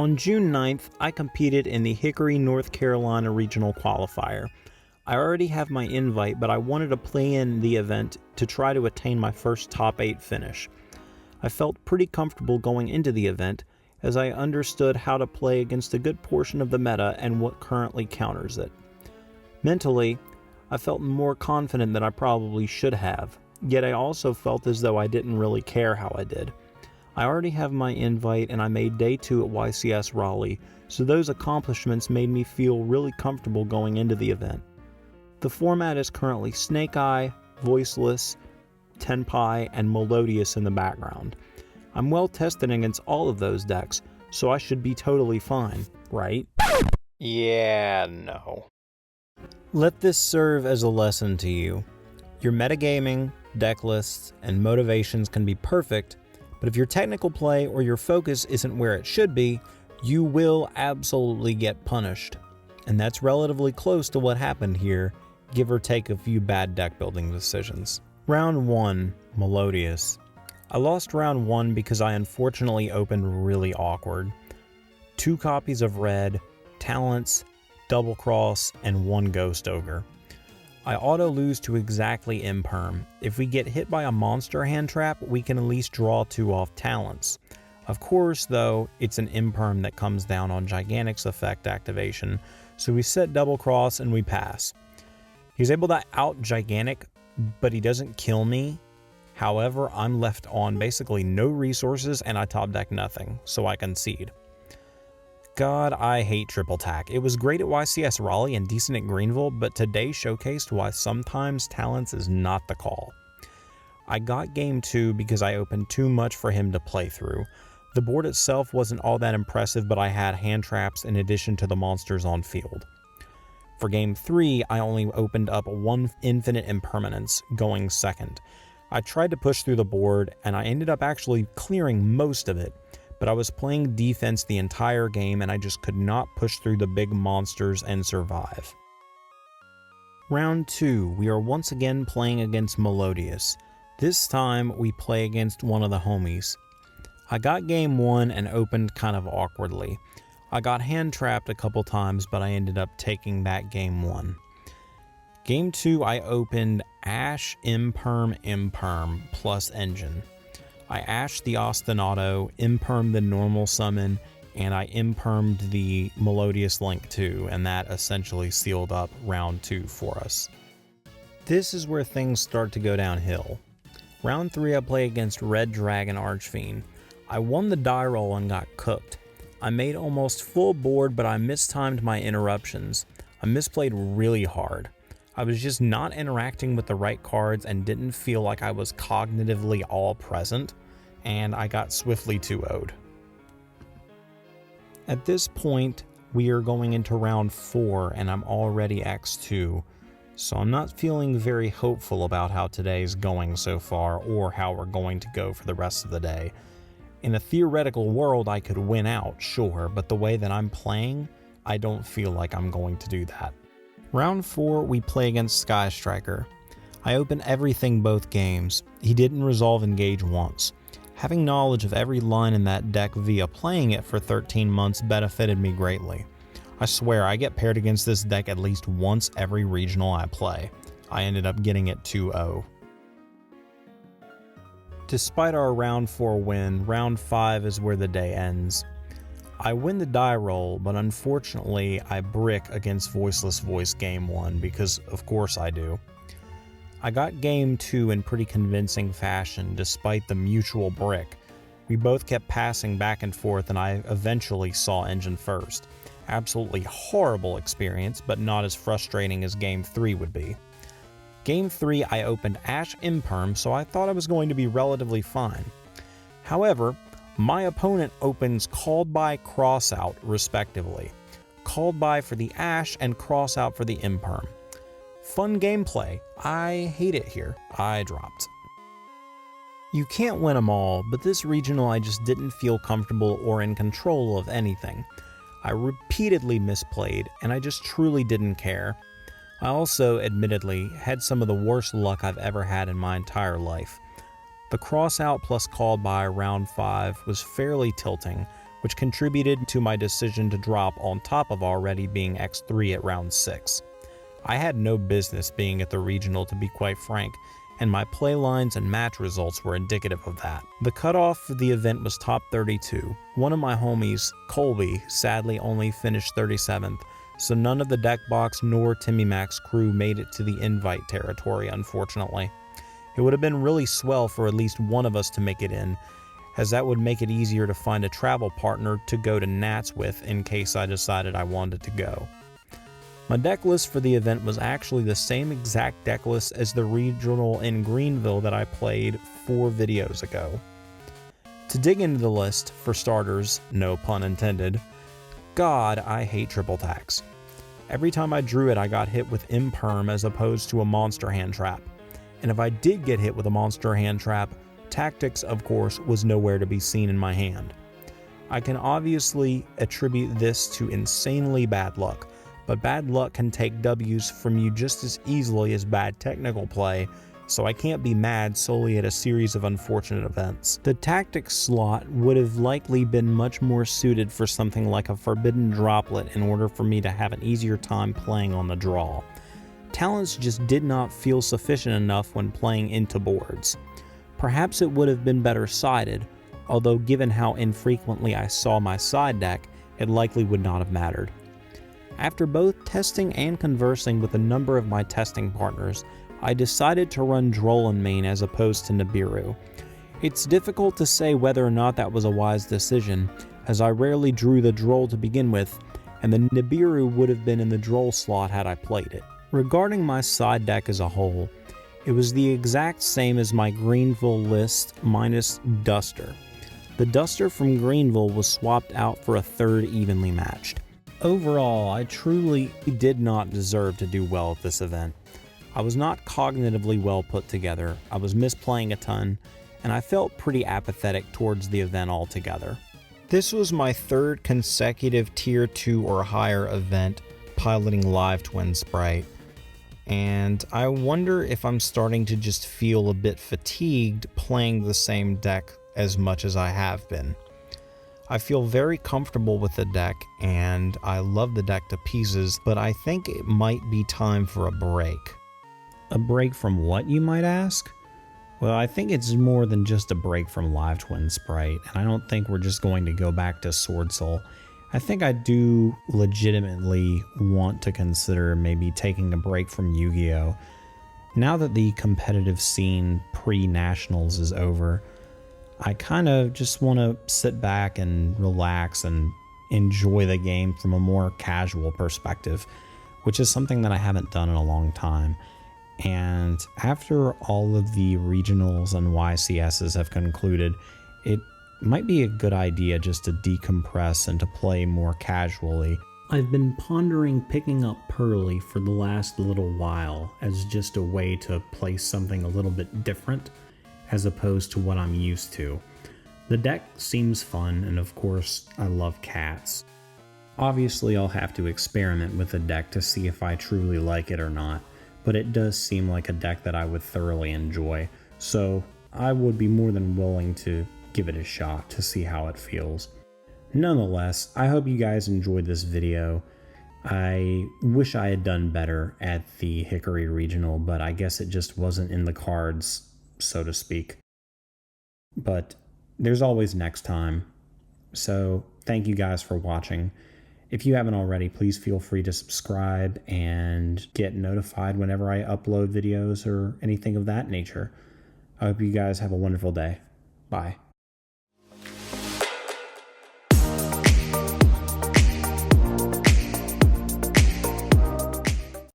On June 9th, I competed in the Hickory, North Carolina Regional Qualifier. I already have my invite, but I wanted to play in the event to try to attain my first top 8 finish. I felt pretty comfortable going into the event, as I understood how to play against a good portion of the meta and what currently counters it. Mentally, I felt more confident than I probably should have, yet I also felt as though I didn't really care how I did. I already have my invite and I made day 2 at YCS Raleigh, so those accomplishments made me feel really comfortable going into the event. The format is currently Snake Eye, Voiceless, Tenpai, and Melodious in the background. I'm well tested against all of those decks, so I should be totally fine, right? Yeah, no. Let this serve as a lesson to you. Your metagaming, deck lists, and motivations can be perfect, but if your technical play or your focus isn't where it should be, you will absolutely get punished. And that's relatively close to what happened here, give or take a few bad deck building decisions. Round 1, Melodious. I lost round 1 because I unfortunately opened really awkward. 2 copies of red, talents, double cross, and 1 ghost ogre. I auto lose to exactly imperm. If we get hit by a monster hand trap, we can at least draw 2 off talents. Of course, though, it's an imperm that comes down on Gigantic's effect activation, so we set double cross and we pass. He's able to out Gigantic, but he doesn't kill me. However, I'm left on basically no resources and I top deck nothing, so I concede. God, I hate triple tack. It was great at YCS Raleigh and decent at Greenville, but today showcased why sometimes talents is not the call. I got game 2 because I opened too much for him to play through. The board itself wasn't all that impressive, but I had hand traps in addition to the monsters on field. For game 3, I only opened up 1 infinite impermanence, going second. I tried to push through the board, and I ended up actually clearing most of it, but I was playing defense the entire game and I just could not push through the big monsters and survive. Round 2, we are once again playing against Melodious. This time, we play against one of the homies. I got game 1 and opened kind of awkwardly. I got hand trapped a couple times, but I ended up taking that game 1. Game 2, I opened Ash, Imperm plus Engine. I ashed the Ostinato, Impermed the normal summon, and I Impermed the Melodious Link too, and that essentially sealed up round 2 for us. This is where things start to go downhill. Round 3, I play against Red Dragon Archfiend. I won the die roll and got cooked. I made almost full board, but I mistimed my interruptions. I misplayed really hard. I was just not interacting with the right cards and didn't feel like I was cognitively all present, and I got swiftly 2-0'd. At this point, we are going into round 4 and I'm already X2, so I'm not feeling very hopeful about how today's going so far or how we're going to go for the rest of the day. In a theoretical world, I could win out, sure, but the way that I'm playing, I don't feel like I'm going to do that. Round 4, we play against Sky Striker. I open everything both games. He didn't resolve engage once. Having knowledge of every line in that deck via playing it for 13 months benefited me greatly. I swear I get paired against this deck at least once every regional I play. I ended up getting it 2-0. Despite our round 4 win, round 5 is where the day ends. I win the die roll, but unfortunately I brick against Voiceless Voice game 1 because of course I do. I got game 2 in pretty convincing fashion despite the mutual brick. We both kept passing back and forth and I eventually saw Engine first. Absolutely horrible experience, but not as frustrating as game 3 would be. Game 3, I opened Ash Imperm, so I thought I was going to be relatively fine. However, my opponent opens Called By, Crossout, respectively. Called By for the Ash and Crossout for the Imperm. Fun gameplay. I hate it here. I dropped. You can't win them all, but this regional I just didn't feel comfortable or in control of anything. I repeatedly misplayed, and I just truly didn't care. I also, admittedly, had some of the worst luck I've ever had in my entire life. The Crossout plus Called By round 5 was fairly tilting, which contributed to my decision to drop on top of already being X3 at round 6. I had no business being at the regional, to be quite frank, and my play lines and match results were indicative of that. The cutoff for the event was top 32. One of my homies, Colby, sadly only finished 37th, so none of the Deckbox nor Timmy Mac's crew made it to the invite territory, unfortunately. It would have been really swell for at least one of us to make it in, as that would make it easier to find a travel partner to go to Nats with in case I decided I wanted to go. My deck list for the event was actually the same exact deck list as the regional in Greenville that I played 4 videos ago. To dig into the list, for starters, no pun intended, God, I hate triple tax. Every time I drew it, I got hit with imperm as opposed to a monster hand trap. And if I did get hit with a monster hand trap, tactics, of course, was nowhere to be seen in my hand. I can obviously attribute this to insanely bad luck, but bad luck can take W's from you just as easily as bad technical play, so I can't be mad solely at a series of unfortunate events. The tactics slot would have likely been much more suited for something like a forbidden droplet in order for me to have an easier time playing on the draw. Talents just did not feel sufficient enough when playing into boards. Perhaps it would have been better sided, although given how infrequently I saw my side deck, it likely would not have mattered. After both testing and conversing with a number of my testing partners, I decided to run Droll in main as opposed to Nibiru. It's difficult to say whether or not that was a wise decision, as I rarely drew the Droll to begin with, and the Nibiru would have been in the Droll slot had I played it. Regarding my side deck as a whole, it was the exact same as my Greenville list minus Duster. The Duster from Greenville was swapped out for a third evenly matched. Overall, I truly did not deserve to do well at this event. I was not cognitively well put together, I was misplaying a ton, and I felt pretty apathetic towards the event altogether. This was my 3rd consecutive Tier 2 or higher event piloting Live Twin Sprite, and I wonder if I'm starting to just feel a bit fatigued playing the same deck as much as I have been. I feel very comfortable with the deck, and I love the deck to pieces, but I think it might be time for a break. A break from what, you might ask? Well, I think it's more than just a break from Live Twin Sprite, and I don't think we're just going to go back to Sword Soul. I think I do legitimately want to consider maybe taking a break from Yu-Gi-Oh! Now that the competitive scene pre-Nationals is over, I kind of just want to sit back and relax and enjoy the game from a more casual perspective, which is something that I haven't done in a long time. And after all of the regionals and YCSs have concluded, it might be a good idea just to decompress and to play more casually. I've been pondering picking up Pearly for the last little while as just a way to play something a little bit different as opposed to what I'm used to. The deck seems fun, and of course, I love cats. Obviously, I'll have to experiment with the deck to see if I truly like it or not, but it does seem like a deck that I would thoroughly enjoy, so I would be more than willing to give it a shot to see how it feels. Nonetheless, I hope you guys enjoyed this video. I wish I had done better at the Hickory Regional, but I guess it just wasn't in the cards, so to speak. But there's always next time. So thank you guys for watching. If you haven't already, please feel free to subscribe and get notified whenever I upload videos or anything of that nature. I hope you guys have a wonderful day. Bye.